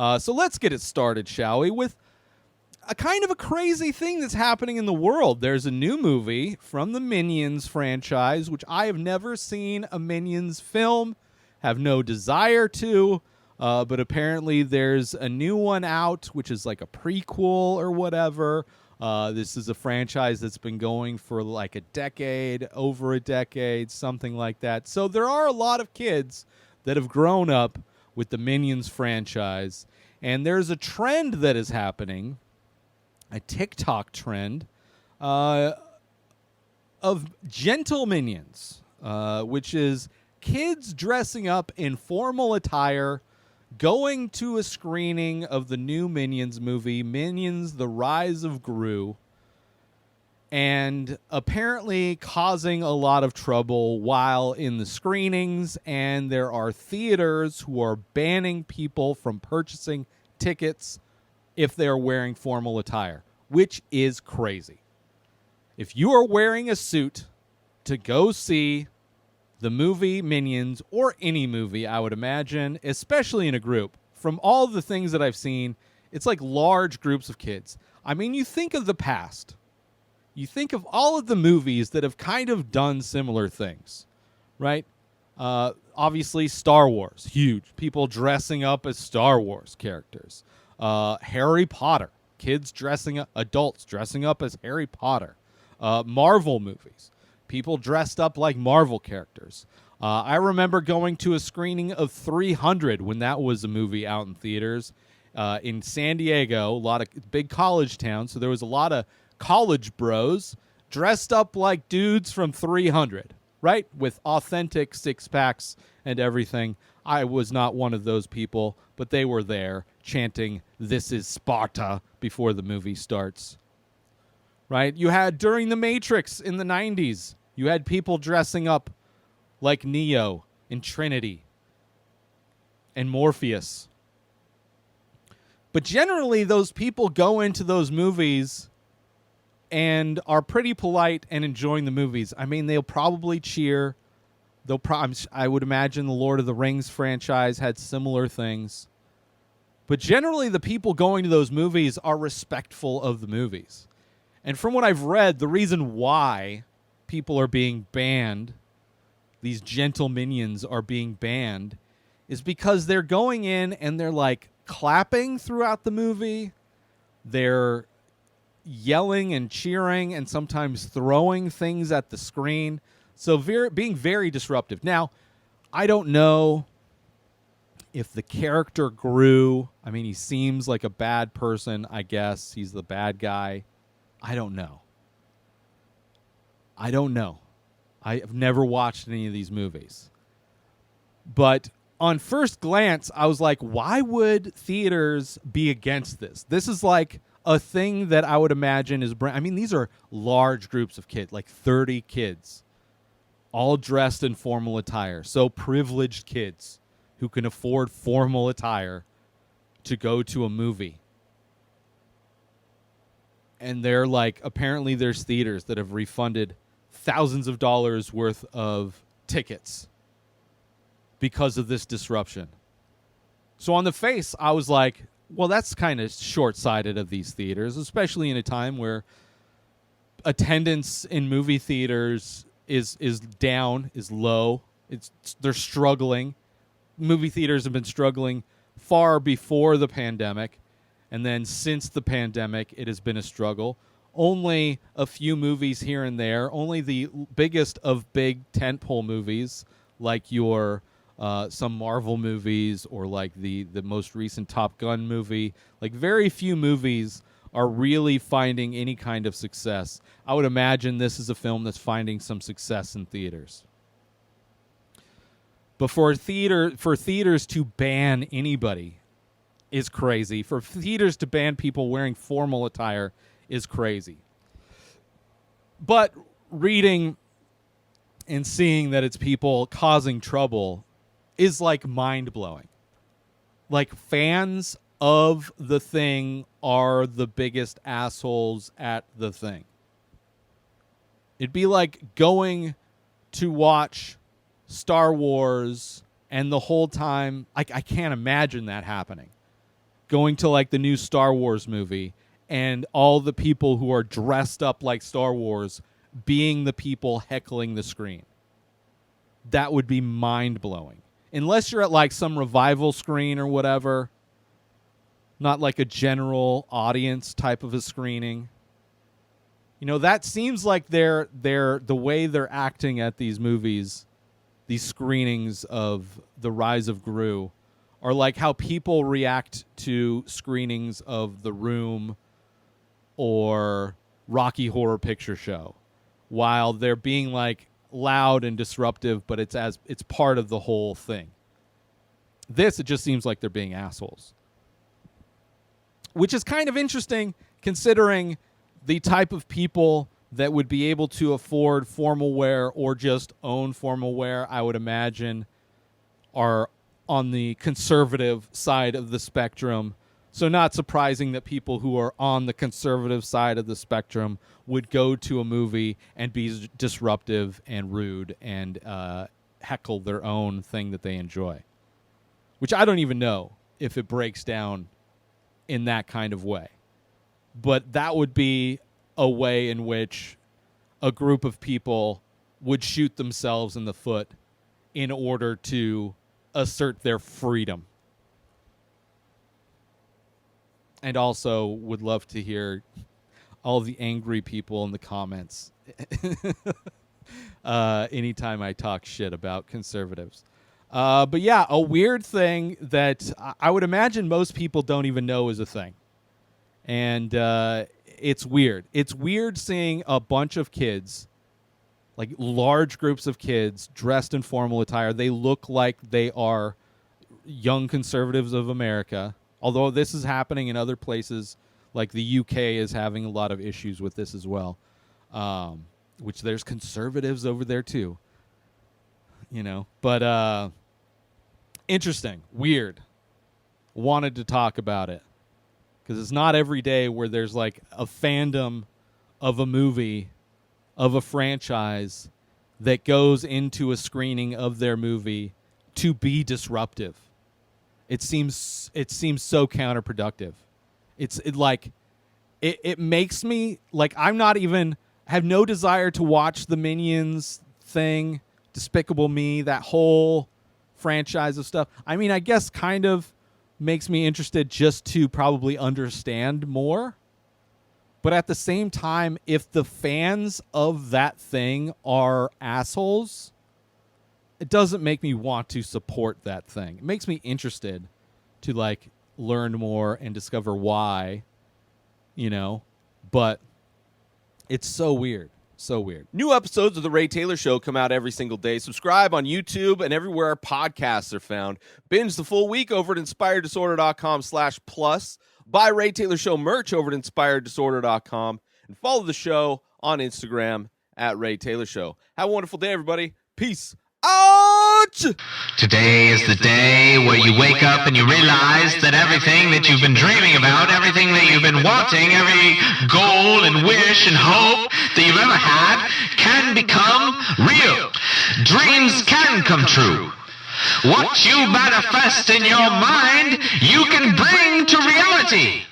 So let's get it started, shall we, with a kind of a crazy thing that's happening in the world. There's a new movie from the Minions franchise, which I have never seen a Minions film, have no desire to, but apparently there's a new one out, which is like a prequel or whatever. This is a franchise that's been going for like a decade, over a decade, something like that. So there are a lot of kids that have grown up with the Minions franchise, and there's a trend that is happening, a TikTok trend, of Gentleminions, which is kids dressing up in formal attire, going to a screening of the new Minions movie, Minions: The Rise of Gru, and apparently causing a lot of trouble while in the screenings, and there are theaters who are banning people from purchasing tickets if they're wearing formal attire, which is crazy. If you are wearing a suit to go see the movie Minions, or any movie, I would imagine, especially in a group, from all the things that I've seen, it's like large groups of kids. I mean, you think of the past. You think of all of the movies that have kind of done similar things, right? Obviously, Star Wars, huge. People dressing up as Star Wars characters. Harry Potter, kids dressing up, adults dressing up as Harry Potter. Marvel movies, people dressed up like Marvel characters. I remember going to a screening of 300 when that was a movie out in theaters in San Diego, a lot of big college town. So there was a lot of college bros dressed up like dudes from 300, right? With authentic six-packs and everything. I was not one of those people, but they were there chanting, "This is Sparta," before the movie starts. Right? You had, during The Matrix in the 90s, you had people dressing up like Neo and Trinity and Morpheus. But generally, those people go into those movies and are pretty polite and enjoying the movies. I mean, they'll probably cheer. I would imagine the Lord of the Rings franchise had similar things. But generally, the people going to those movies are respectful of the movies. And from what I've read, the reason why people are being banned, these Gentleminions are being banned, is because they're going in and they're like clapping throughout the movie. They're yelling and cheering and sometimes throwing things at the screen. So being very disruptive. Now, I don't know if the character Gru. I mean, he seems like a bad person, I guess. He's the bad guy. I don't know. I've never watched any of these movies. But on first glance, I was like, why would theaters be against this? This is like a thing that I would imagine is... I mean, these are large groups of kids, like 30 kids, all dressed in formal attire. So privileged kids who can afford formal attire to go to a movie. And they're like, apparently there's theaters that have refunded thousands of dollars worth of tickets because of this disruption. So on the face, I was like, well, that's kind of short-sighted of these theaters, especially in a time where attendance in movie theaters is down, is low. They're struggling. Movie theaters have been struggling far before the pandemic. And then since the pandemic, it has been a struggle. Only a few movies here and there. Only the biggest of big tentpole movies, like your some Marvel movies or like the most recent Top Gun movie. Like very few movies are really finding any kind of success. I would imagine this is a film that's finding some success in theaters. But for theaters to ban anybody is crazy. For theaters to ban people wearing formal attire is crazy. But reading and seeing that it's people causing trouble is like mind-blowing. Like, fans of the thing are the biggest assholes at the thing. It'd be like going to watch Star Wars and the whole time, I can't imagine that happening. going to like the new Star Wars movie and all the people who are dressed up like Star Wars being the people heckling the screen. That would be mind-blowing. Unless you're at like some revival screen or whatever, not like a general audience type of a screening. You know, that seems like they're the way they're acting at these movies, these screenings of The Rise of Gru, are like how people react to screenings of The Room or Rocky Horror Picture Show, while they're being like loud and disruptive, but it's part of the whole thing. This, it just seems like they're being assholes, which is kind of interesting considering the type of people that would be able to afford formal wear or just own formal wear, I would imagine, are on the conservative side of the spectrum. So not surprising that people who are on the conservative side of the spectrum would go to a movie and be disruptive and rude and heckle their own thing that they enjoy, which I don't even know if it breaks down in that kind of way. But that would be a way in which a group of people would shoot themselves in the foot in order to assert their freedom. And also would love to hear all the angry people in the comments anytime I talk shit about conservatives. But yeah, a weird thing that I would imagine most people don't even know is a thing. And it's weird. It's weird seeing a bunch of kids, like large groups of kids, dressed in formal attire. They look like they are young conservatives of America. Although this is happening in other places, like the UK is having a lot of issues with this as well, which there's conservatives over there too, you know. But interesting, weird. Wanted to talk about it because it's not every day where there's like a fandom of a movie, of a franchise that goes into a screening of their movie to be disruptive. It seems so counterproductive. It makes me like I'm not even have no desire to watch the Minions thing, Despicable Me, that whole franchise of stuff. I mean, I guess kind of makes me interested just to probably understand more. But at the same time, if the fans of that thing are assholes, it doesn't make me want to support that thing. It makes me interested to like learn more and discover why, you know, but it's so weird. So weird. New episodes of The Ray Taylor Show come out every single day. Subscribe on YouTube and everywhere our podcasts are found. Binge the full week over at inspireddisorder.com/plus. Buy Ray Taylor Show merch over at inspireddisorder.com. And follow the show on Instagram at Ray Taylor Show. Have a wonderful day, everybody. Peace out! Today is the day where you wake up and you realize that everything that you've been dreaming about, everything that you've been wanting, every goal and wish and hope that you've ever had can become real. Dreams can come true. What you manifest in your mind, you can bring to reality.